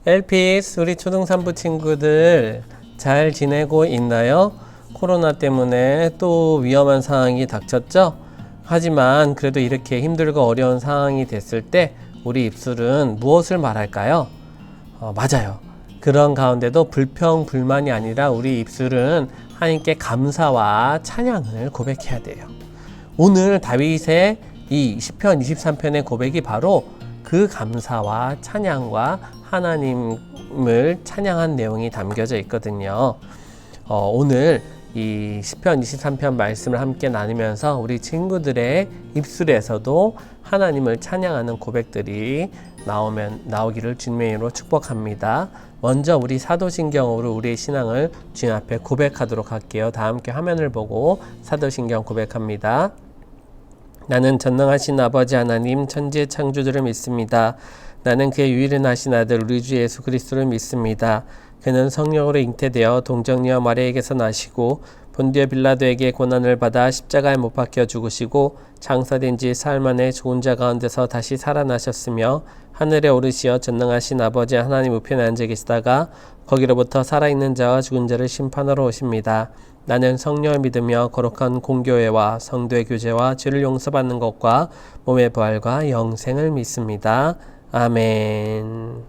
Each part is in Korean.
LPS 우리 초등3부 친구들 잘 지내고 있나요? 코로나 때문에 또 위험한 상황이 닥쳤죠? 하지만 그래도 이렇게 힘들고 어려운 상황이 됐을 때 우리 입술은 무엇을 말할까요? 맞아요. 그런 가운데도 불평, 불만이 아니라 우리 입술은 하나님께 감사와 찬양을 고백해야 돼요. 오늘 다윗의 이 시편 23편의 고백이 바로 그 감사와 찬양과 하나님을 찬양한 내용이 담겨져 있거든요. 오늘 이 시편 23편 말씀을 함께 나누면서 우리 친구들의 입술에서도 하나님을 찬양하는 고백들이 나오기를 주님의 이름으로 축복합니다. 먼저 우리 사도신경으로 우리의 신앙을 주님 앞에 고백하도록 할게요. 다 함께 화면을 보고 사도신경 고백합니다. 나는 전능하신 아버지 하나님 천지의 창조주를 믿습니다. 나는 그의 유일하신 아들 우리 주 예수 그리스도를 믿습니다. 그는 성령으로 잉태되어 동정녀 마리아에게서 나시고 본디오 빌라도에게 고난을 받아 십자가에 못 박혀 죽으시고 장사된 지 사흘 만에 죽은 자 가운데서 다시 살아나셨으며 하늘에 오르시어 전능하신 아버지 하나님 우편에 앉아 계시다가 거기로부터 살아있는 자와 죽은 자를 심판하러 오십니다. 나는 성령을 믿으며 거룩한 공교회와 성도의 교제와 죄를 용서받는 것과 몸의 부활과 영생을 믿습니다. 아멘.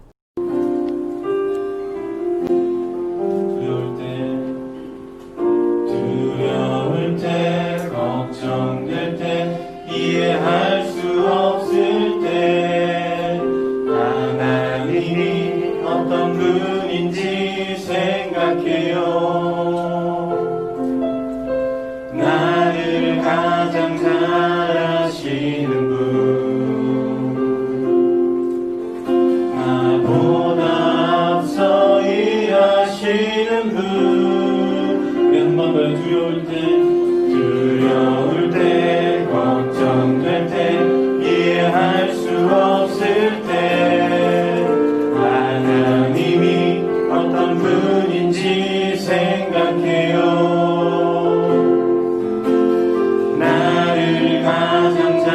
두려울 때 걱정될 때 이해할 수 없을 때 하나님이 어떤 분인지 생각해요. 나를 가장 잘 아시는 분, 나보다 앞서 일하시는 분. 우리 한 번 더 두려울 때 걱정될 때 이해할 수 없을 때 하나님이 어떤 분인지 생각해요. 나를 가장 잘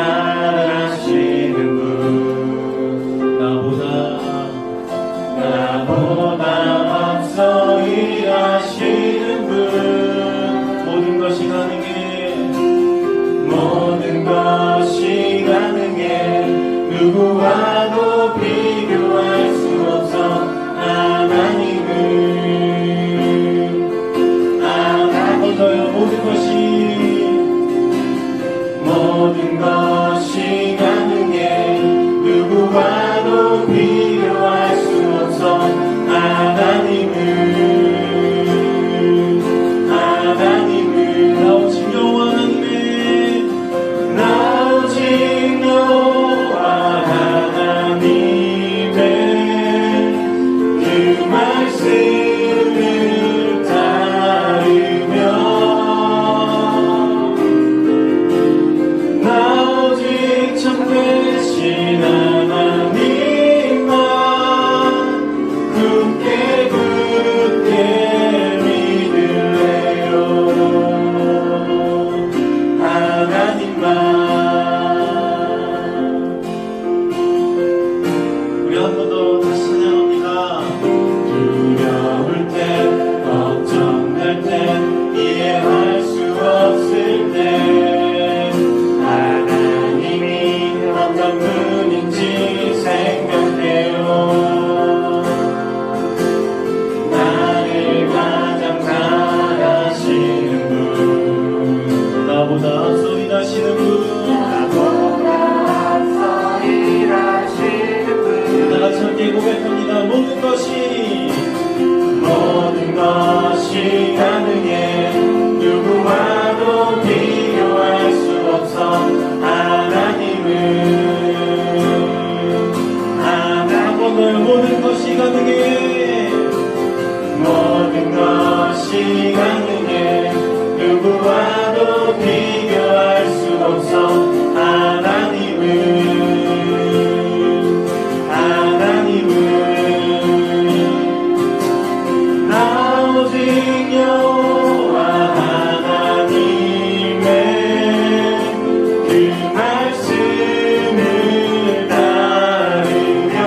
아시는 분, 나보다 앞서 일하시는 분. 모든 것이 가능해 누구와도 비교할 수 없어. 하나님은 모든 것이 가능해 누구와도 비교할 수 없어. 하나님은 나 오직 여호와 하나님의 그 말씀을 따르며 나 오직 참 되신 하나님만 굳게 믿을래요. 하나님만. 우리 한 번 더 다시 찬양합니다. 두려울 때 걱정될 때 이해할 수 없을 때 하나님이 어떤 분인지 생각해요. 나를 가장 잘 아시는 분, 나보다 앞서 일하시는 분, 다같이 함께 고백합니다. 모든 것이 가능해 누구와도 비교할 수 없어. 하나님은 모든 것이 가능해 누구와도 비교할 수 없어. 하나님은 나 오직 여호와 하나님의 그 말씀을 따르며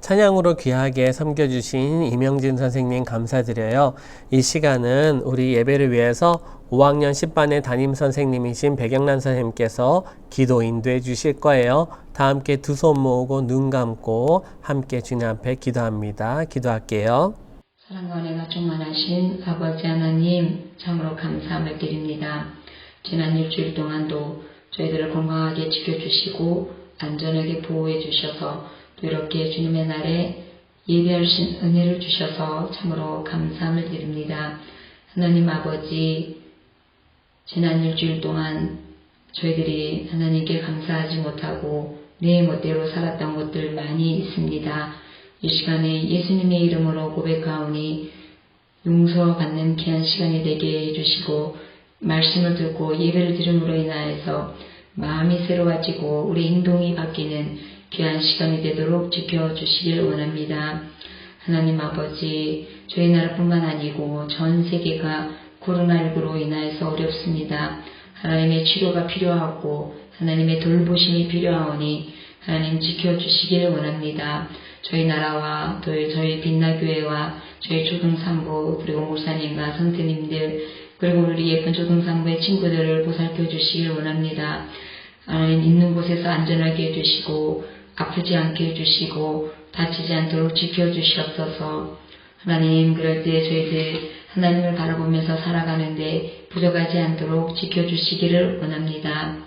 찬양으로 귀하게 섬겨주신 이명진 선생님 감사드려요. 이 시간은 우리 예배를 위해서 5학년 10반의 담임 선생님이신 백영란 선생님께서 기도 인도해 주실 거예요. 다 함께 두 손 모으고 눈 감고 함께 주님 앞에 기도합니다. 기도할게요. 사랑과 은혜가 충만하신 아버지 하나님, 참으로 감사함을 드립니다. 지난 일주일 동안도 저희들을 건강하게 지켜주시고 안전하게 보호해 주셔서 또 이렇게 주님의 날에 예배하신 은혜를 주셔서 참으로 감사함을 드립니다. 하나님 아버지, 지난 일주일 동안 저희들이 하나님께 감사하지 못하고 내 멋대로 살았던 것들 많이 있습니다. 이 시간에 예수님의 이름으로 고백하오니 용서받는 귀한 시간이 되게 해주시고 말씀을 듣고 예배를 들음으로 인하여서 마음이 새로워지고 우리 행동이 바뀌는 귀한 시간이 되도록 지켜주시길 원합니다. 하나님 아버지, 저희 나라뿐만 아니고 전 세계가 코로나19로 인하여서 어렵습니다. 하나님의 치료가 필요하고 하나님의 돌보심이 필요하오니 하나님 지켜주시기를 원합니다. 저희 나라와 또 저희 빛나교회와 저희 초등산부 그리고 목사님과 선생님들 그리고 우리 예쁜 초등산부의 친구들을 보살펴 주시길 원합니다. 하나님 있는 곳에서 안전하게 해주시고 아프지 않게 해주시고 다치지 않도록 지켜주시옵소서. 하나님 그럴 때 저희들 하나님을 바라보면서 살아가는데 부족하지 않도록 지켜주시기를 원합니다.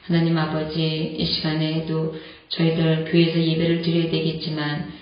하나님 아버지, 이 시간에도 저희들 교회에서 예배를 드려야 되겠지만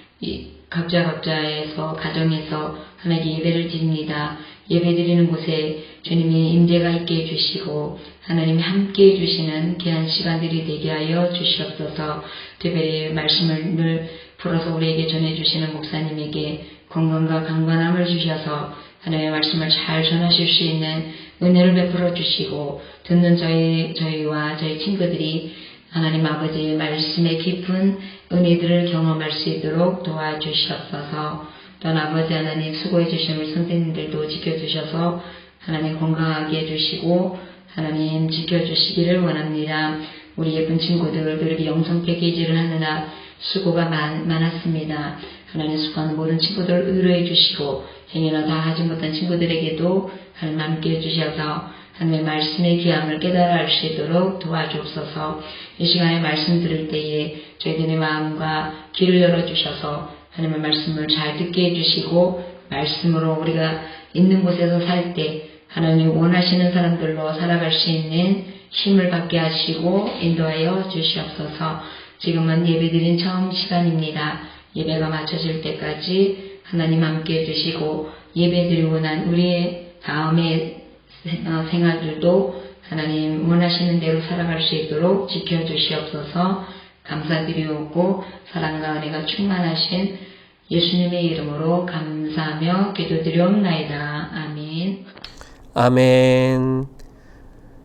각자에서 가정에서 하나님께 예배를 드립니다. 예배 드리는 곳에 주님이 임재가 있게 해주시고 하나님이 함께 해주시는 귀한 시간들이 되게 하여 주시옵소서. 특별히 말씀을 풀어서 우리에게 전해주시는 목사님에게 건강과 강건함을 주셔서 하나님의 말씀을 잘 전하실 수 있는 은혜를 베풀어 주시고 듣는 저희와 저희 친구들이 하나님 아버지의 말씀의 깊은 은혜들을 경험할 수 있도록 도와주시옵소서. 또한 아버지 하나님 수고해 주신 우리 선생님들도 지켜주셔서 하나님 건강하게 해주시고 하나님 지켜주시기를 원합니다. 우리 예쁜 친구들 그리고 영성 패키지를 하느라 수고가 많았습니다. 하나님 수고하는 모든 친구들 의뢰해 주시고 행여나 다 하지 못한 친구들에게도 하나님 함께 해주셔서 하나님의 말씀의 귀함을 깨달아 알 수 있도록 도와주옵소서. 이 시간에 말씀 들을 때에 저희들의 마음과 귀를 열어주셔서 하나님의 말씀을 잘 듣게 해주시고 말씀으로 우리가 있는 곳에서 살 때 하나님 원하시는 사람들로 살아갈 수 있는 힘을 받게 하시고 인도하여 주시옵소서. 지금은 예배드린 처음 시간입니다. 예배가 마쳐질 때까지 하나님 함께 해주시고 예배드리고 난 우리의 다음의 생활들도 하나님 원하시는 대로 살아갈 수 있도록 지켜주시옵소서. 감사드리옵고 사랑과 은혜가 충만하신 예수님의 이름으로 감사하며 기도드리옵나이다. 아멘. 아멘.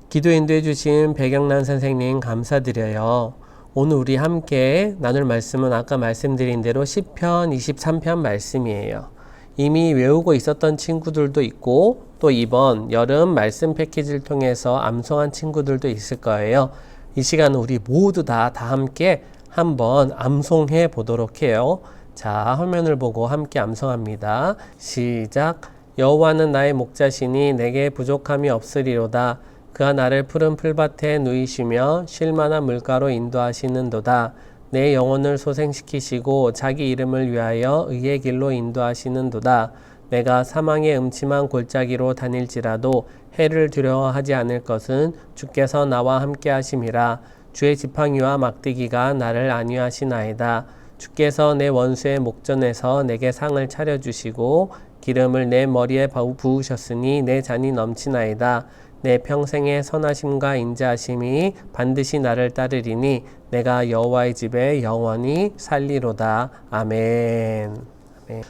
기도 인도해 주신 백영란 선생님 감사드려요. 오늘 우리 함께 나눌 말씀은 아까 말씀드린 대로 시편 23편 말씀이에요. 이미 외우고 있었던 친구들도 있고 또 이번 여름 말씀 패키지를 통해서 암송한 친구들도 있을 거예요. 이 시간은 우리 모두 다 함께 한번 암송해 보도록 해요. 자, 화면을 보고 함께 암송합니다. 시작. 여호와는 나의 목자시니 내게 부족함이 없으리로다. 그가 나를 푸른 풀밭에 누이시며 쉴만한 물가로 인도하시는도다. 내 영혼을 소생시키시고 자기 이름을 위하여 의의 길로 인도하시는도다. 내가 사망의 음침한 골짜기로 다닐지라도 해를 두려워하지 않을 것은 주께서 나와 함께 하심이라. 주의 지팡이와 막대기가 나를 안위하시나이다. 주께서 내 원수의 목전에서 내게 상을 차려주시고 기름을 내 머리에 부으셨으니 내 잔이 넘치나이다. 내 평생의 선하심과 인자하심이 반드시 나를 따르리니 내가 여호와의 집에 영원히 살리로다. 아멘.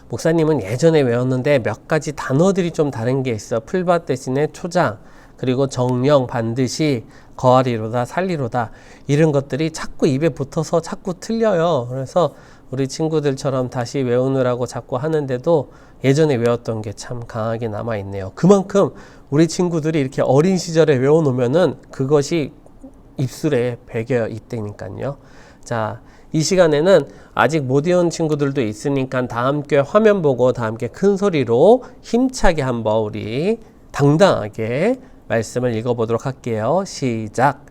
목사님은 예전에 외웠는데 몇 가지 단어들이 좀 다른 게 있어. 풀밭 대신에 초장, 그리고 정령, 반드시, 거하리로다, 살리로다, 이런 것들이 자꾸 입에 붙어서 자꾸 틀려요. 그래서 우리 친구들처럼 다시 외우느라고 자꾸 하는데도 예전에 외웠던 게 참 강하게 남아있네요. 그만큼 우리 친구들이 이렇게 어린 시절에 외워놓으면은 그것이 입술에 배겨 있다니까요. 자, 이 시간에는 아직 못 외운 친구들도 있으니까 다 함께 화면 보고 다 함께 큰 소리로 힘차게 한번 우리 당당하게 말씀을 읽어보도록 할게요. 시작.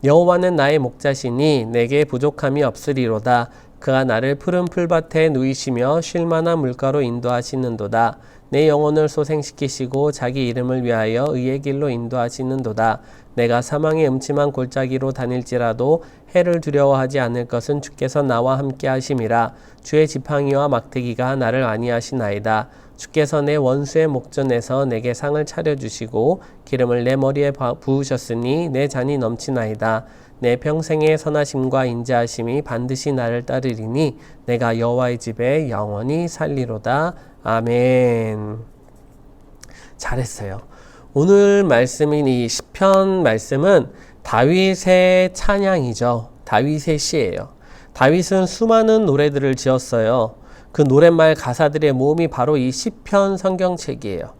여호와는 나의 목자시니 내게 부족함이 없으리로다. 그가 나를 푸른 풀밭에 누이시며 쉴만한 물가로 인도하시는도다. 내 영혼을 소생시키시고 자기 이름을 위하여 의의 길로 인도하시는도다. 내가 사망의 음침한 골짜기로 다닐지라도 해를 두려워하지 않을 것은 주께서 나와 함께 하심이라. 주의 지팡이와 막대기가 나를 안위하시나이다. 주께서 내 원수의 목전에서 내게 상을 차려주시고 기름을 내 머리에 부으셨으니 내 잔이 넘치나이다. 내 평생의 선하심과 인자하심이 반드시 나를 따르리니 내가 여호와의 집에 영원히 살리로다. 아멘. 잘했어요. 오늘 말씀인 이 시편 말씀은 다윗의 찬양이죠. 다윗의 시예요. 다윗은 수많은 노래들을 지었어요. 그 노랫말 가사들의 모음이 바로 이 시편 성경책이에요.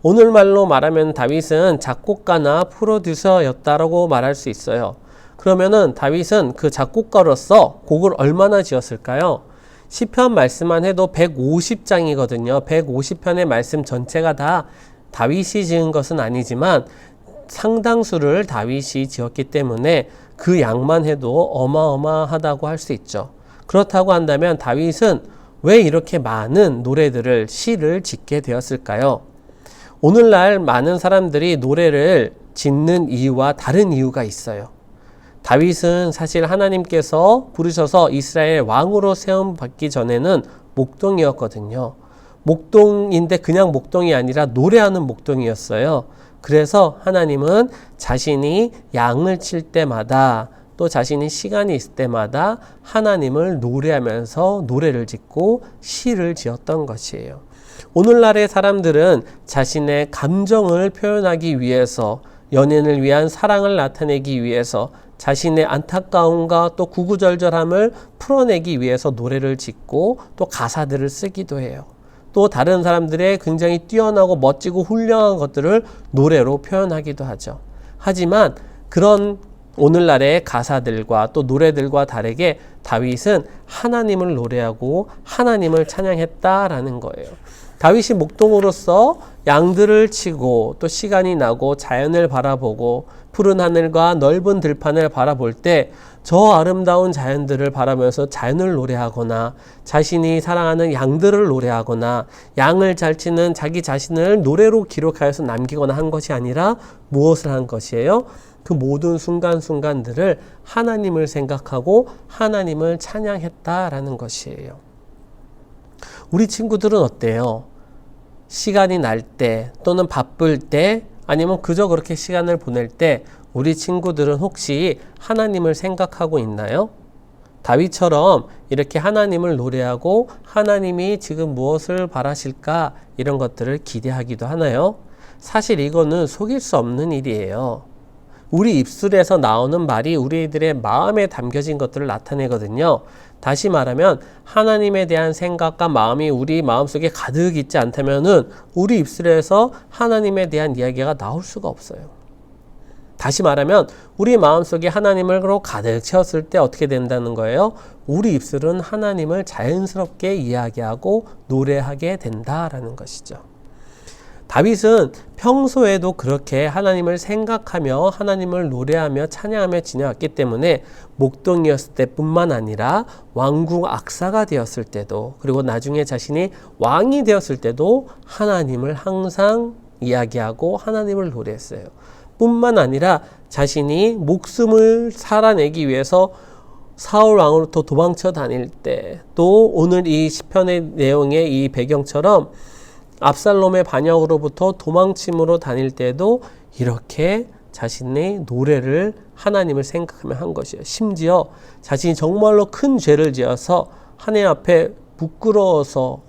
오늘말로 말하면 다윗은 작곡가나 프로듀서였다라고 말할 수 있어요. 그러면은 다윗은 그 작곡가로서 곡을 얼마나 지었을까요? 시편 말씀만 해도 150장이거든요. 150편의 말씀 전체가 다 다윗이 지은 것은 아니지만 상당수를 다윗이 지었기 때문에 그 양만 해도 어마어마하다고 할 수 있죠. 그렇다고 한다면 다윗은 왜 이렇게 많은 노래들을, 시를 짓게 되었을까요? 오늘날 많은 사람들이 노래를 짓는 이유와 다른 이유가 있어요. 다윗은 사실 하나님께서 부르셔서 이스라엘 왕으로 세움 받기 전에는 목동이었거든요. 목동인데 그냥 목동이 아니라 노래하는 목동이었어요. 그래서 하나님은 자신이 양을 칠 때마다 또 자신이 시간이 있을 때마다 하나님을 노래하면서 노래를 짓고 시를 지었던 것이에요. 오늘날의 사람들은 자신의 감정을 표현하기 위해서, 연인을 위한 사랑을 나타내기 위해서, 자신의 안타까움과 또 구구절절함을 풀어내기 위해서 노래를 짓고 또 가사들을 쓰기도 해요. 또 다른 사람들의 굉장히 뛰어나고 멋지고 훌륭한 것들을 노래로 표현하기도 하죠. 하지만 그런 오늘날의 가사들과 또 노래들과 다르게 다윗은 하나님을 노래하고 하나님을 찬양했다라는 거예요. 다윗이 목동으로서 양들을 치고 또 시간이 나고 자연을 바라보고 푸른 하늘과 넓은 들판을 바라볼 때 저 아름다운 자연들을 바라보면서 자연을 노래하거나 자신이 사랑하는 양들을 노래하거나 양을 잘 치는 자기 자신을 노래로 기록하여서 남기거나 한 것이 아니라 무엇을 한 것이에요? 그 모든 순간순간들을 하나님을 생각하고 하나님을 찬양했다라는 것이에요. 우리 친구들은 어때요? 시간이 날 때 또는 바쁠 때 아니면 그저 그렇게 시간을 보낼 때 우리 친구들은 혹시 하나님을 생각하고 있나요? 다윗처럼 이렇게 하나님을 노래하고 하나님이 지금 무엇을 바라실까 이런 것들을 기대하기도 하나요? 사실 이거는 속일 수 없는 일이에요. 우리 입술에서 나오는 말이 우리들의 마음에 담겨진 것들을 나타내거든요. 다시 말하면 하나님에 대한 생각과 마음이 우리 마음속에 가득 있지 않다면은 우리 입술에서 하나님에 대한 이야기가 나올 수가 없어요. 다시 말하면 우리 마음속에 하나님으로 가득 채웠을 때 어떻게 된다는 거예요? 우리 입술은 하나님을 자연스럽게 이야기하고 노래하게 된다라는 것이죠. 다윗은 평소에도 그렇게 하나님을 생각하며 하나님을 노래하며 찬양하며 지내왔기 때문에 목동이었을 때뿐만 아니라 왕궁 악사가 되었을 때도 그리고 나중에 자신이 왕이 되었을 때도 하나님을 항상 이야기하고 하나님을 노래했어요. 뿐만 아니라 자신이 목숨을 살아내기 위해서 사울 왕으로부터 도망쳐 다닐 때 또 오늘 이 시편의 내용의 이 배경처럼 압살롬의 반역으로부터 도망침으로 다닐 때도 이렇게 자신의 노래를 하나님을 생각하며 한 것이에요. 심지어 자신이 정말로 큰 죄를 지어서 하나님 앞에 부끄러워서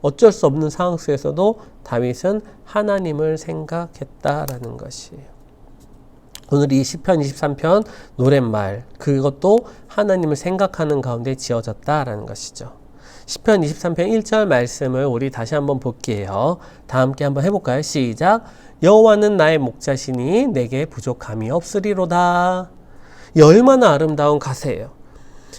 어쩔 수 없는 상황 속에서도 다윗은 하나님을 생각했다라는 것이에요. 오늘 이 시편 23편 노랫말 그것도 하나님을 생각하는 가운데 지어졌다라는 것이죠. 시편 23편 1절 말씀을 우리 다시 한번 볼게요. 다 함께 한번 해볼까요? 시작. 여호와는 나의 목자시니 내게 부족함이 없으리로다. 이 얼마나 아름다운 가사예요.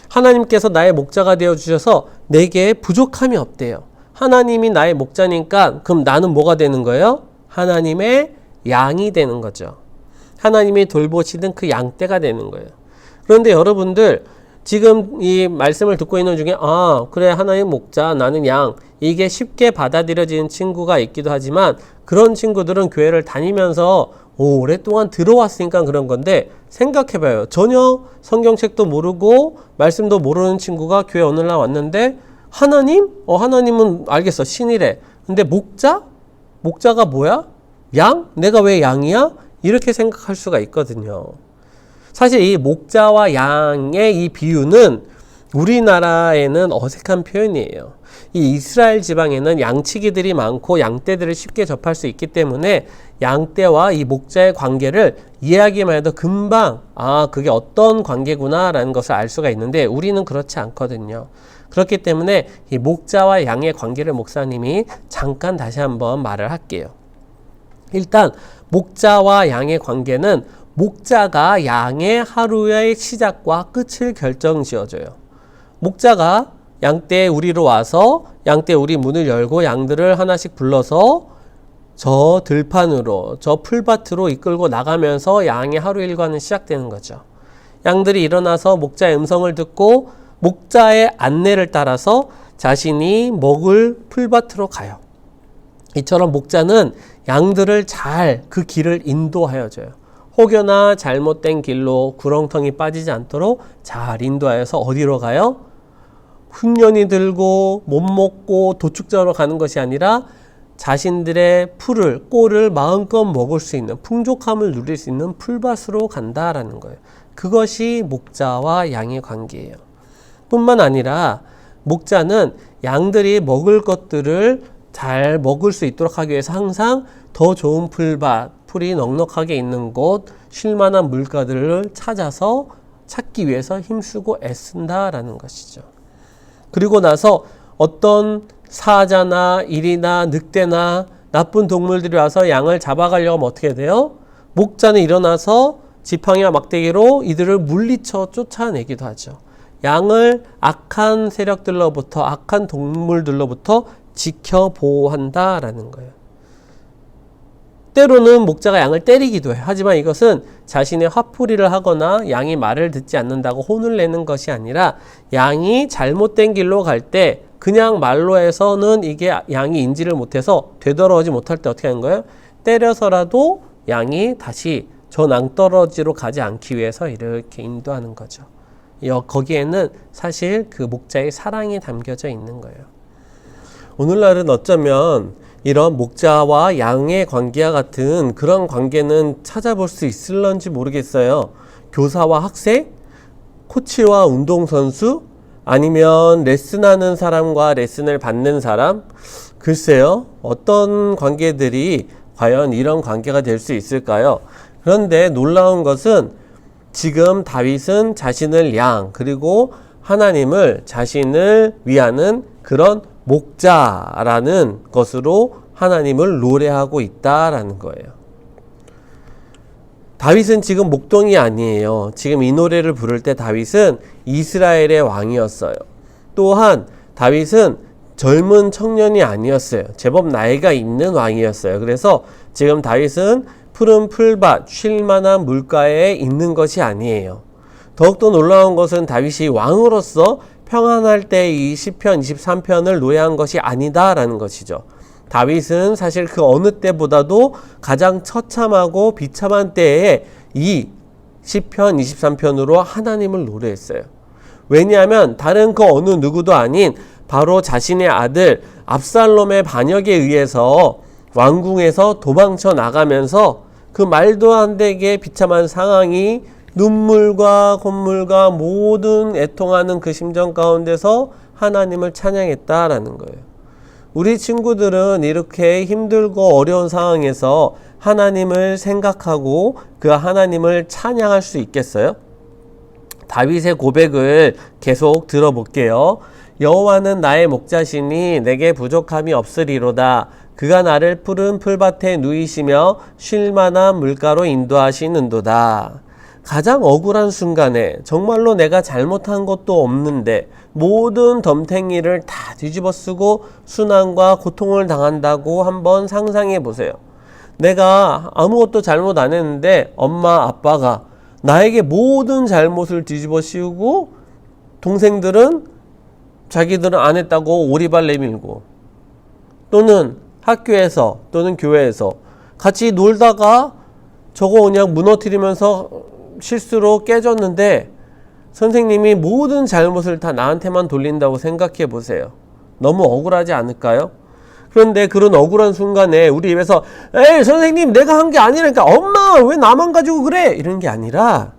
하나님께서 나의 목자가 되어주셔서 내게 부족함이 없대요. 하나님이 나의 목자니까 그럼 나는 뭐가 되는 거예요? 하나님의 양이 되는 거죠. 하나님이 돌보시는 그 양떼가 되는 거예요. 그런데 여러분들 지금 이 말씀을 듣고 있는 중에 그래 하나님 목자 나는 양 이게 쉽게 받아들여지는 친구가 있기도 하지만 그런 친구들은 교회를 다니면서 오랫동안 들어왔으니까 그런 건데 생각해봐요. 전혀 성경책도 모르고 말씀도 모르는 친구가 교회 어느 날 왔는데 하나님? 하나님은 알겠어 신이래. 근데 목자? 목자가 뭐야? 양? 내가 왜 양이야? 이렇게 생각할 수가 있거든요. 사실 이 목자와 양의 이 비유는 우리나라에는 어색한 표현이에요. 이 이스라엘 지방에는 양치기들이 많고 양떼들을 쉽게 접할 수 있기 때문에 양떼와 이 목자의 관계를 이해하기만 해도 금방 그게 어떤 관계구나 라는 것을 알 수가 있는데 우리는 그렇지 않거든요. 그렇기 때문에 이 목자와 양의 관계를 목사님이 잠깐 다시 한번 말을 할게요. 일단 목자와 양의 관계는 목자가 양의 하루의 시작과 끝을 결정지어줘요. 목자가 양떼 우리로 와서 양떼 우리 문을 열고 양들을 하나씩 불러서 저 들판으로 저 풀밭으로 이끌고 나가면서 양의 하루 일과는 시작되는 거죠. 양들이 일어나서 목자의 음성을 듣고 목자의 안내를 따라서 자신이 먹을 풀밭으로 가요. 이처럼 목자는 양들을 잘 그 길을 인도하여 줘요. 혹여나 잘못된 길로 구렁텅이 빠지지 않도록 잘 인도하여서 어디로 가요? 흉년이 들고 못 먹고 도축자로 가는 것이 아니라 자신들의 풀을, 꼴을 마음껏 먹을 수 있는 풍족함을 누릴 수 있는 풀밭으로 간다라는 거예요. 그것이 목자와 양의 관계예요. 뿐만 아니라 목자는 양들이 먹을 것들을 잘 먹을 수 있도록 하기 위해서 항상 더 좋은 풀밭, 풀이 넉넉하게 있는 곳, 쉴만한 물가들을 찾기 위해서 힘쓰고 애쓴다라는 것이죠. 그리고 나서 어떤 사자나 일이나 늑대나 나쁜 동물들이 와서 양을 잡아가려고 하면 어떻게 돼요? 목자는 일어나서 지팡이와 막대기로 이들을 물리쳐 쫓아내기도 하죠. 양을 악한 세력들로부터, 악한 동물들로부터 지켜 보호한다라는 거예요. 때로는 목자가 양을 때리기도 해요. 하지만 이것은 자신의 화풀이를 하거나 양이 말을 듣지 않는다고 혼을 내는 것이 아니라 양이 잘못된 길로 갈 때 그냥 말로 해서는 이게 양이 인지를 못해서 되돌아오지 못할 때 어떻게 하는 거예요? 때려서라도 양이 다시 저 낭떠러지로 가지 않기 위해서 이렇게 인도하는 거죠. 거기에는 사실 그 목자의 사랑이 담겨져 있는 거예요. 오늘날은 어쩌면 이런 목자와 양의 관계와 같은 그런 관계는 찾아볼 수 있을런지 모르겠어요. 교사와 학생, 코치와 운동선수, 아니면 레슨하는 사람과 레슨을 받는 사람, 글쎄요, 어떤 관계들이 과연 이런 관계가 될 수 있을까요? 그런데 놀라운 것은 지금 다윗은 자신을 양, 그리고 하나님을 자신을 위하는 그런 목자라는 것으로 하나님을 노래하고 있다라는 거예요. 다윗은 지금 목동이 아니에요. 지금 이 노래를 부를 때 다윗은 이스라엘의 왕이었어요. 또한 다윗은 젊은 청년이 아니었어요. 제법 나이가 있는 왕이었어요. 그래서 지금 다윗은 푸른 풀밭, 쉴만한 물가에 있는 것이 아니에요. 더욱더 놀라운 것은 다윗이 왕으로서 평안할 때 이 시편 23편을 노래한 것이 아니다라는 것이죠. 다윗은 사실 그 어느 때보다도 가장 처참하고 비참한 때에 이 시편 23편으로 하나님을 노래했어요. 왜냐하면 다른 그 어느 누구도 아닌 바로 자신의 아들 압살롬의 반역에 의해서 왕궁에서 도망쳐 나가면서 그 말도 안 되게 비참한 상황이 눈물과 콧물과 모든 애통하는 그 심정 가운데서 하나님을 찬양했다라는 거예요. 우리 친구들은 이렇게 힘들고 어려운 상황에서 하나님을 생각하고 그 하나님을 찬양할 수 있겠어요? 다윗의 고백을 계속 들어볼게요. 여호와는 나의 목자시니 내게 부족함이 없으리로다. 그가 나를 푸른 풀밭에 누이시며 쉴만한 물가로 인도하시는도다. 가장 억울한 순간에 정말로 내가 잘못한 것도 없는데 모든 덤탱이를 다 뒤집어 쓰고 순환과 고통을 당한다고 한번 상상해 보세요. 내가 아무것도 잘못 안 했는데 엄마 아빠가 나에게 모든 잘못을 뒤집어 씌우고 동생들은 자기들은 안 했다고 오리발 내밀고, 또는 학교에서 또는 교회에서 같이 놀다가 저거 그냥 무너뜨리면서 실수로 깨졌는데 선생님이 모든 잘못을 다 나한테만 돌린다고 생각해 보세요. 너무 억울하지 않을까요? 그런데 그런 억울한 순간에 우리 입에서 에이 선생님 내가 한 게 아니라니까, 엄마 왜 나만 가지고 그래, 이런 게 아니라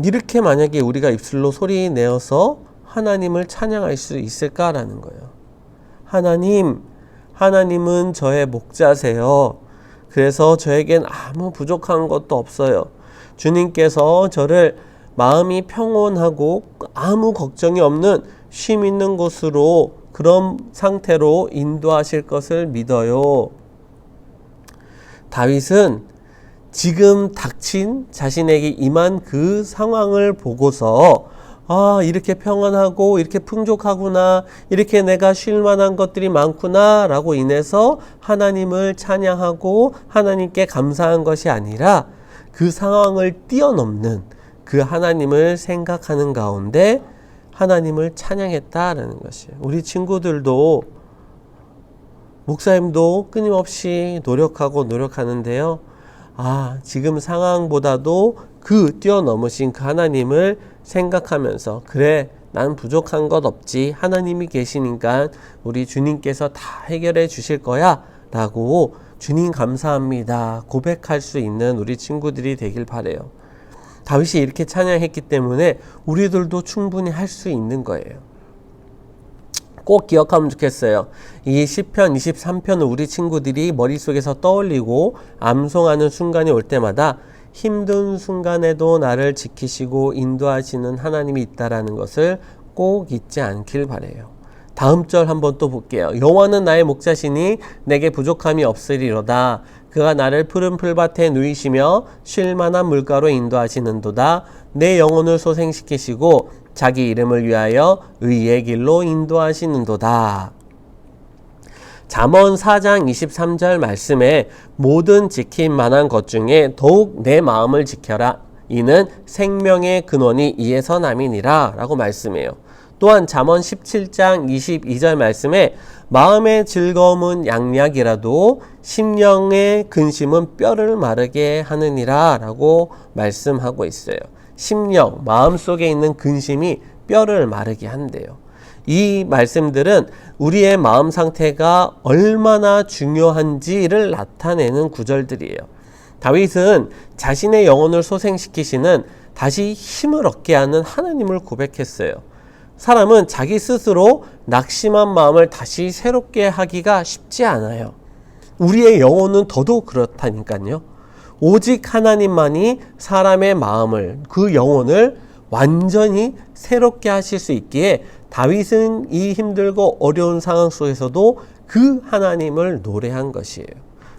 이렇게 만약에 우리가 입술로 소리 내어서 하나님을 찬양할 수 있을까라는 거예요. 하나님은 저의 목자세요. 그래서 저에겐 아무 부족한 것도 없어요. 주님께서 저를 마음이 평온하고 아무 걱정이 없는 쉼 있는 곳으로, 그런 상태로 인도하실 것을 믿어요. 다윗은 지금 닥친 자신에게 임한 그 상황을 보고서 이렇게 평안하고 이렇게 풍족하구나, 이렇게 내가 쉴 만한 것들이 많구나 라고 인해서 하나님을 찬양하고 하나님께 감사한 것이 아니라 그 상황을 뛰어넘는 그 하나님을 생각하는 가운데 하나님을 찬양했다라는 것이에요. 우리 친구들도, 목사님도 끊임없이 노력하는데요. 지금 상황보다도 그 뛰어넘으신 그 하나님을 생각하면서, 그래 난 부족한 것 없지, 하나님이 계시니까 우리 주님께서 다 해결해 주실 거야 라고 주님 감사합니다 고백할 수 있는 우리 친구들이 되길 바라요. 다윗이 이렇게 찬양했기 때문에 우리들도 충분히 할 수 있는 거예요. 꼭 기억하면 좋겠어요. 이 시편 23편을 우리 친구들이 머릿속에서 떠올리고 암송하는 순간이 올 때마다 힘든 순간에도 나를 지키시고 인도하시는 하나님이 있다라는 것을 꼭 잊지 않길 바라요. 다음 절 한번 또 볼게요. 여호와는 나의 목자시니 내게 부족함이 없으리로다. 그가 나를 푸른 풀밭에 누이시며 쉴 만한 물가로 인도하시는도다. 내 영혼을 소생시키시고 자기 이름을 위하여 의의 길로 인도하시는도다. 잠언 4장 23절 말씀에 모든 지킬 만한 것 중에 더욱 내 마음을 지켜라. 이는 생명의 근원이 이에서 남이니라 라고 말씀해요. 또한 잠언 17장 22절 말씀에 마음의 즐거움은 양약이라도 심령의 근심은 뼈를 마르게 하느니라 라고 말씀하고 있어요. 심령, 마음속에 있는 근심이 뼈를 마르게 한대요. 이 말씀들은 우리의 마음 상태가 얼마나 중요한지를 나타내는 구절들이에요. 다윗은 자신의 영혼을 소생시키시는, 다시 힘을 얻게 하는 하나님을 고백했어요. 사람은 자기 스스로 낙심한 마음을 다시 새롭게 하기가 쉽지 않아요. 우리의 영혼은 더더욱 그렇다니까요. 오직 하나님만이 사람의 마음을, 그 영혼을 완전히 새롭게 하실 수 있기에 다윗은 이 힘들고 어려운 상황 속에서도 그 하나님을 노래한 것이에요.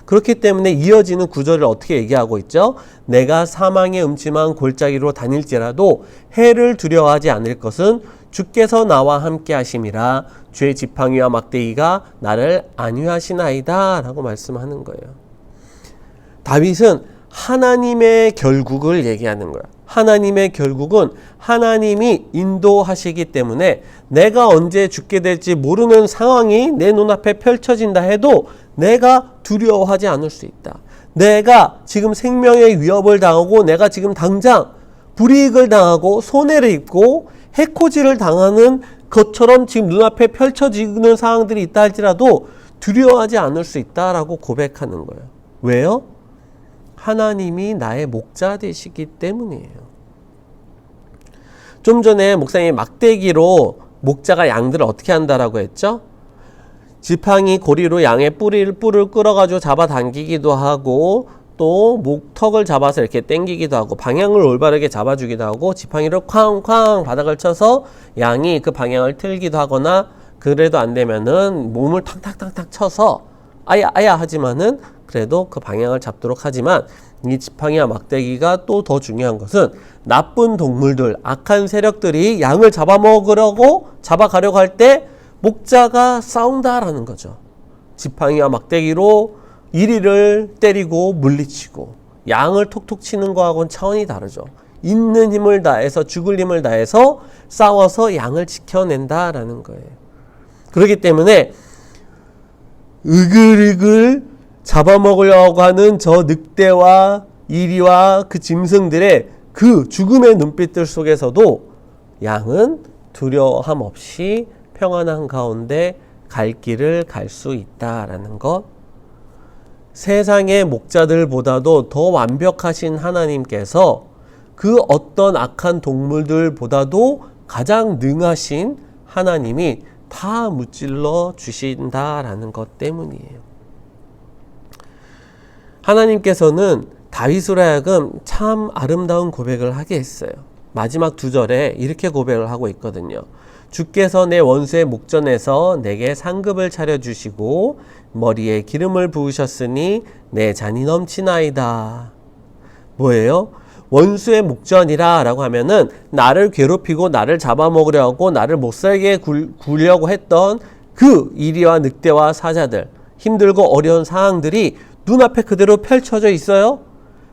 그렇기 때문에 이어지는 구절을 어떻게 얘기하고 있죠? 내가 사망의 음침한 골짜기로 다닐지라도 해를 두려워하지 않을 것은 주께서 나와 함께 하심이라. 주의 지팡이와 막대기가 나를 안위하시나이다 라고 말씀하는 거예요. 다윗은 하나님의 결국을 얘기하는 거야. 하나님의 결국은 하나님이 인도하시기 때문에 내가 언제 죽게 될지 모르는 상황이 내 눈앞에 펼쳐진다 해도 내가 두려워하지 않을 수 있다. 내가 지금 생명의 위협을 당하고 내가 지금 당장 불이익을 당하고 손해를 입고 해코지를 당하는 것처럼 지금 눈앞에 펼쳐지는 상황들이 있다 할지라도 두려워하지 않을 수 있다라고 고백하는 거예요. 왜요? 하나님이 나의 목자 되시기 때문이에요. 좀 전에 목사님이 막대기로 목자가 양들을 어떻게 한다라고 했죠? 지팡이 고리로 양의 뿔을 끌어가지고 잡아당기기도 하고, 또 목턱을 잡아서 이렇게 당기기도 하고, 방향을 올바르게 잡아주기도 하고, 지팡이를 쾅쾅 바닥을 쳐서 양이 그 방향을 틀기도 하거나, 그래도 안 되면은 몸을 탁탁탁탁 쳐서 아야 아야 하지만은 그래도 그 방향을 잡도록 하지만 이 지팡이와 막대기가 또 더 중요한 것은 나쁜 동물들, 악한 세력들이 양을 잡아가려고 할 때 목자가 싸운다라는 거죠. 지팡이와 막대기로 이리를 때리고 물리치고 양을 톡톡 치는 거하고는 차원이 다르죠. 있는 힘을 다해서 죽을 힘을 다해서 싸워서 양을 지켜낸다라는 거예요. 그렇기 때문에 으글으글 잡아먹으려고 하는 저 늑대와 이리와 그 짐승들의 그 죽음의 눈빛들 속에서도 양은 두려움 없이 평안한 가운데 갈 길을 갈 수 있다라는 것. 세상의 목자들보다도 더 완벽하신 하나님께서 그 어떤 악한 동물들보다도 가장 능하신 하나님이 다 무찔러 주신다라는 것 때문이에요. 하나님께서는 다윗으로 하여금 참 아름다운 고백을 하게 했어요. 마지막 2절에 이렇게 고백을 하고 있거든요. 주께서 내 원수의 목전에서 내게 상급을 차려주시고 머리에 기름을 부으셨으니 내 잔이 넘치나이다. 뭐예요? 원수의 목전이라 라고 하면은 나를 괴롭히고 나를 잡아먹으려고 나를 못살게 굴려고 했던 그 이리와 늑대와 사자들, 힘들고 어려운 상황들이 눈앞에 그대로 펼쳐져 있어요.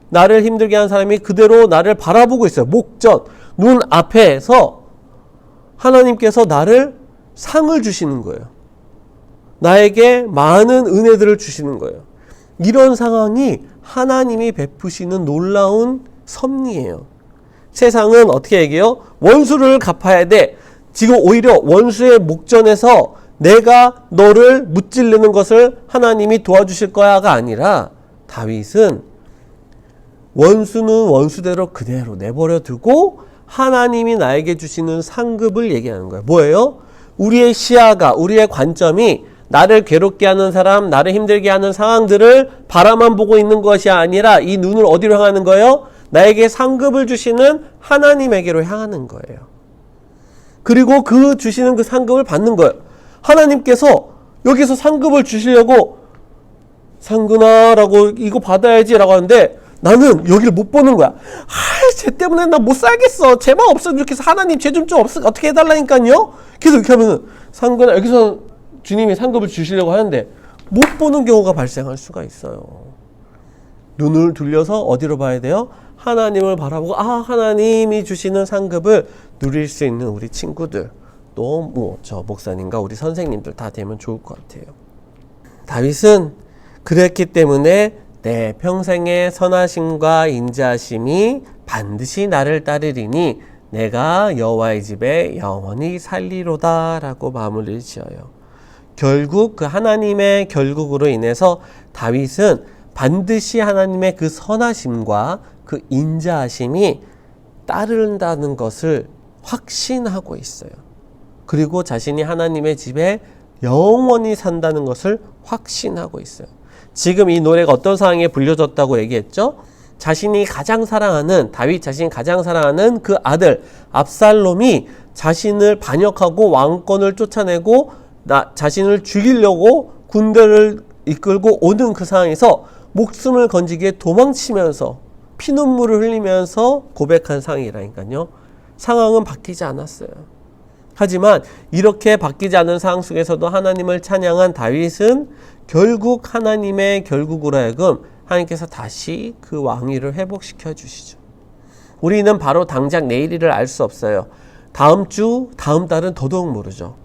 나를 힘들게 한 사람이 그대로 나를 바라보고 있어요. 목전, 눈앞에서 하나님께서 나를 상을 주시는 거예요. 나에게 많은 은혜들을 주시는 거예요. 이런 상황이 하나님이 베푸시는 놀라운 섭리예요. 세상은 어떻게 얘기해요? 원수를 갚아야 돼. 지금 오히려 원수의 목전에서 내가 너를 무찌르는 것을 하나님이 도와주실 거야가 아니라 다윗은 원수는 원수대로 그대로 내버려 두고 하나님이 나에게 주시는 상급을 얘기하는 거예요. 뭐예요? 우리의 시야가, 우리의 관점이 나를 괴롭게 하는 사람, 나를 힘들게 하는 상황들을 바라만 보고 있는 것이 아니라 이 눈을 어디로 향하는 거예요? 나에게 상급을 주시는 하나님에게로 향하는 거예요. 그리고 그 주시는 그 상급을 받는 거예요. 하나님께서 여기서 상급을 주시려고 상근아 라고 이거 받아야지 라고 하는데 나는 여기를 못 보는 거야. 쟤 때문에 나 못 살겠어. 쟤만 없으면 좋겠어. 하나님 쟤 좀 어떻게 해달라니까요. 그래서 이렇게 하면은 상근아 여기서 주님이 상급을 주시려고 하는데 못 보는 경우가 발생할 수가 있어요. 눈을 돌려서 어디로 봐야 돼요? 하나님을 바라보고 하나님이 주시는 상급을 누릴 수 있는 우리 친구들 또 저 목사님과 우리 선생님들 다 되면 좋을 것 같아요. 다윗은 그랬기 때문에 내 평생의 선하심과 인자하심이 반드시 나를 따르리니 내가 여호와의 집에 영원히 살리로다 라고 마무리를 지어요. 결국 그 하나님의 결국으로 인해서 다윗은 반드시 하나님의 그 선하심과 그 인자하심이 따른다는 것을 확신하고 있어요. 그리고 자신이 하나님의 집에 영원히 산다는 것을 확신하고 있어요. 지금 이 노래가 어떤 상황에 불려졌다고 얘기했죠? 자신이 가장 사랑하는, 다윗 자신이 가장 사랑하는 그 아들 압살롬이 자신을 반역하고 왕권을 쫓아내고 자신을 죽이려고 군대를 이끌고 오는 그 상황에서 목숨을 건지기에 도망치면서 피눈물을 흘리면서 고백한 상황이라니까요. 상황은 바뀌지 않았어요. 하지만 이렇게 바뀌지 않은 상황 속에서도 하나님을 찬양한 다윗은 결국 하나님의 결국으로 하여금 하나님께서 다시 그 왕위를 회복시켜 주시죠. 우리는 바로 당장 내일을 알 수 없어요. 다음 주, 다음 달은 더더욱 모르죠.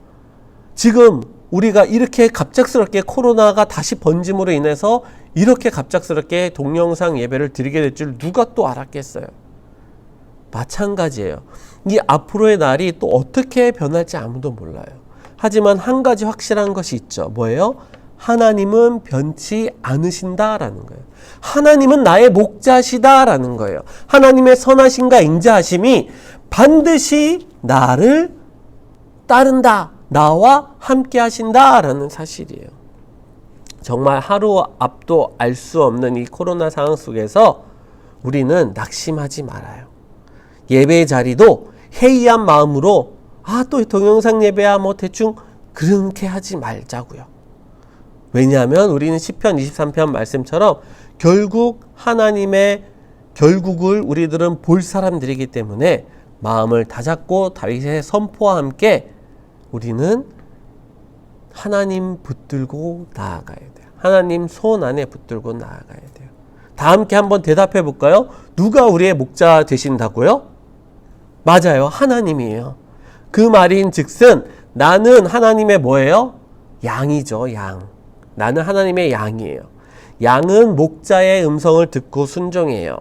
지금 우리가 이렇게 갑작스럽게 코로나가 다시 번짐으로 인해서 이렇게 갑작스럽게 동영상 예배를 드리게 될 줄 누가 또 알았겠어요. 마찬가지예요. 이 앞으로의 날이 또 어떻게 변할지 아무도 몰라요. 하지만 한 가지 확실한 것이 있죠. 뭐예요? 하나님은 변치 않으신다라는 거예요. 하나님은 나의 목자시다라는 거예요. 하나님의 선하심과 인자하심이 반드시 나를 따른다. 나와 함께 하신다라는 사실이에요. 정말 하루 앞도 알 수 없는 이 코로나 상황 속에서 우리는 낙심하지 말아요. 예배의 자리도 해이한 마음으로 또 동영상 예배야 대충 그렇게 하지 말자고요. 왜냐하면 우리는 시편 23편 말씀처럼 결국 하나님의 결국을 우리들은 볼 사람들이기 때문에 마음을 다잡고 다윗의 선포와 함께 우리는 하나님 붙들고 나아가야 돼요. 하나님 손 안에 붙들고 나아가야 돼요. 다 함께 한번 대답해 볼까요? 누가 우리의 목자 되신다고요? 맞아요. 하나님이에요. 그 말인 즉슨 나는 하나님의 뭐예요? 양이죠. 양. 나는 하나님의 양이에요. 양은 목자의 음성을 듣고 순종해요.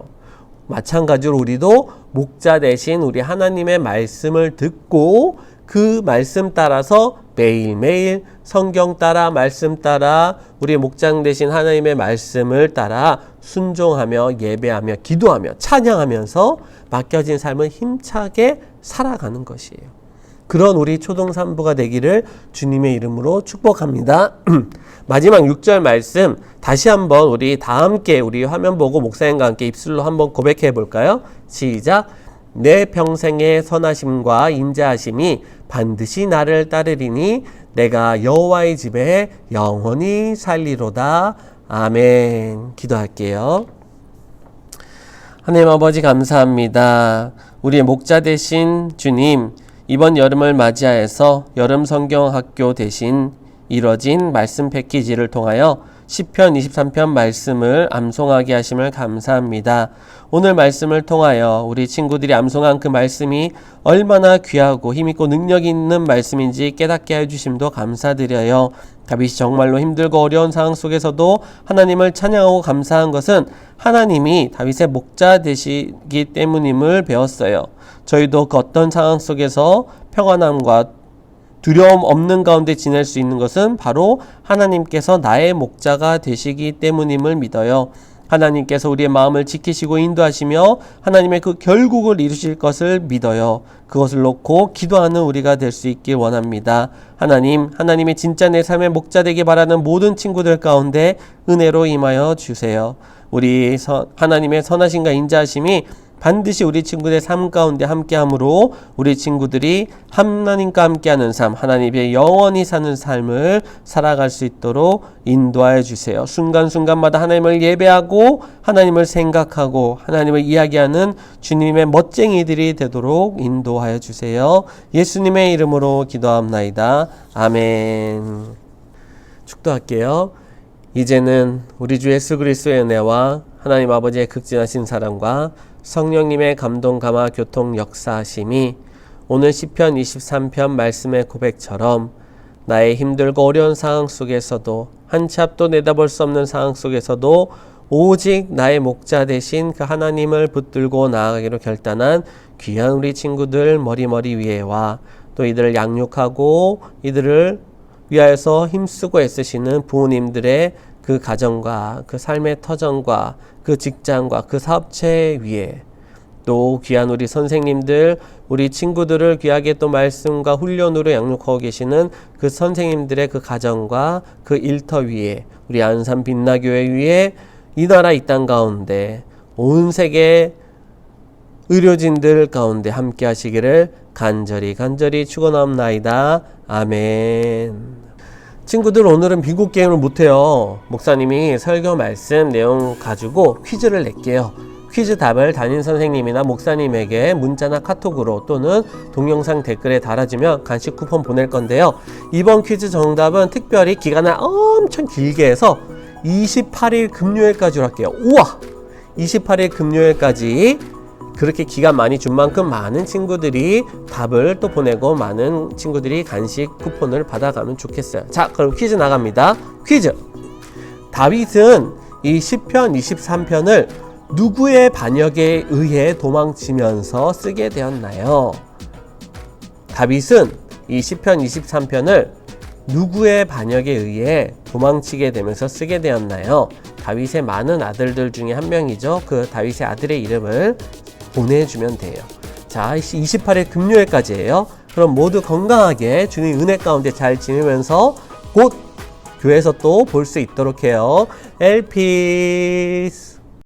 마찬가지로 우리도 목자 대신 우리 하나님의 말씀을 듣고 그 말씀 따라서 매일매일 성경 따라 말씀 따라 우리 목장 대신 하나님의 말씀을 따라 순종하며 예배하며 기도하며 찬양하면서 맡겨진 삶을 힘차게 살아가는 것이에요. 그런 우리 초등산부가 되기를 주님의 이름으로 축복합니다. 마지막 6절 말씀 다시 한번 우리 다 함께 우리 화면 보고 목사님과 함께 입술로 한번 고백해 볼까요? 시작. 내 평생의 선하심과 인자하심이 반드시 나를 따르리니 내가 여호와의 집에 영원히 살리로다. 아멘. 기도할게요. 하나님 아버지 감사합니다. 우리의 목자 되신 주님, 이번 여름을 맞이하여서 여름 성경학교 대신 이뤄진 말씀 패키지를 통하여 시편 23편 말씀을 암송하게 하심을 감사합니다. 오늘 말씀을 통하여 우리 친구들이 암송한 그 말씀이 얼마나 귀하고 힘있고 능력 있는 말씀인지 깨닫게 해주심도 감사드려요. 다윗이 정말로 힘들고 어려운 상황 속에서도 하나님을 찬양하고 감사한 것은 하나님이 다윗의 목자 되시기 때문임을 배웠어요. 저희도 그 어떤 상황 속에서 평안함과 두려움 없는 가운데 지낼 수 있는 것은 바로 하나님께서 나의 목자가 되시기 때문임을 믿어요. 하나님께서 우리의 마음을 지키시고 인도하시며 하나님의 그 결국을 이루실 것을 믿어요. 그것을 놓고 기도하는 우리가 될 수 있길 원합니다. 하나님이 진짜 내 삶의 목자 되기 바라는 모든 친구들 가운데 은혜로 임하여 주세요. 우리 하나님의 선하심과 인자하심이 반드시 우리 친구들의 삶 가운데 함께함으로 우리 친구들이 하나님과 함께하는 삶, 하나님의 영원히 사는 삶을 살아갈 수 있도록 인도하여 주세요. 순간순간마다 하나님을 예배하고 하나님을 생각하고 하나님을 이야기하는 주님의 멋쟁이들이 되도록 인도하여 주세요. 예수님의 이름으로 기도합나이다. 아멘. 축도할게요. 이제는 우리 주 예수 그리스도의 은혜와 하나님 아버지의 극진하신 사랑과 성령님의 감동 감화 교통 역사하심이 오늘 시편 23편 말씀의 고백처럼 나의 힘들고 어려운 상황 속에서도 한 치 앞도 내다볼 수 없는 상황 속에서도 오직 나의 목자 되신 그 하나님을 붙들고 나아가기로 결단한 귀한 우리 친구들 머리 위에와 또 이들을 양육하고 이들을 위하여서 힘쓰고 애쓰시는 부모님들의 그 가정과 그 삶의 터전과 그 직장과 그 사업체 위에 또 귀한 우리 선생님들, 우리 친구들을 귀하게 또 말씀과 훈련으로 양육하고 계시는 그 선생님들의 그 가정과 그 일터 위에 우리 안산 빛나교회 위에 이 나라 이 땅 가운데 온 세계 의료진들 가운데 함께 하시기를 간절히 축원하옵나이다. 아멘. 친구들 오늘은 빙고 게임을 못해요. 목사님이 설교 말씀 내용 가지고 퀴즈를 낼게요. 퀴즈 답을 담임 선생님이나 목사님에게 문자나 카톡으로 또는 동영상 댓글에 달아주면 간식 쿠폰 보낼 건데요. 이번 퀴즈 정답은 특별히 기간을 엄청 길게 해서 28일 금요일까지로 할게요. 우와! 28일 금요일까지 그렇게 기간 많이 준 만큼 많은 친구들이 답을 또 보내고 많은 친구들이 간식 쿠폰을 받아가면 좋겠어요. 자, 그럼 퀴즈 나갑니다. 퀴즈! 다윗은 이 시편 23편을 누구의 반역에 의해 도망치면서 쓰게 되었나요? 다윗은 이 시편 23편을 누구의 반역에 의해 도망치게 되면서 쓰게 되었나요? 다윗의 많은 아들들 중에 한 명이죠. 그 다윗의 아들의 이름을 보내주면 돼요. 자, 28일 금요일까지예요. 그럼 모두 건강하게 주님 은혜 가운데 잘 지내면서 곧 교회에서 또 볼 수 있도록 해요. 엘피스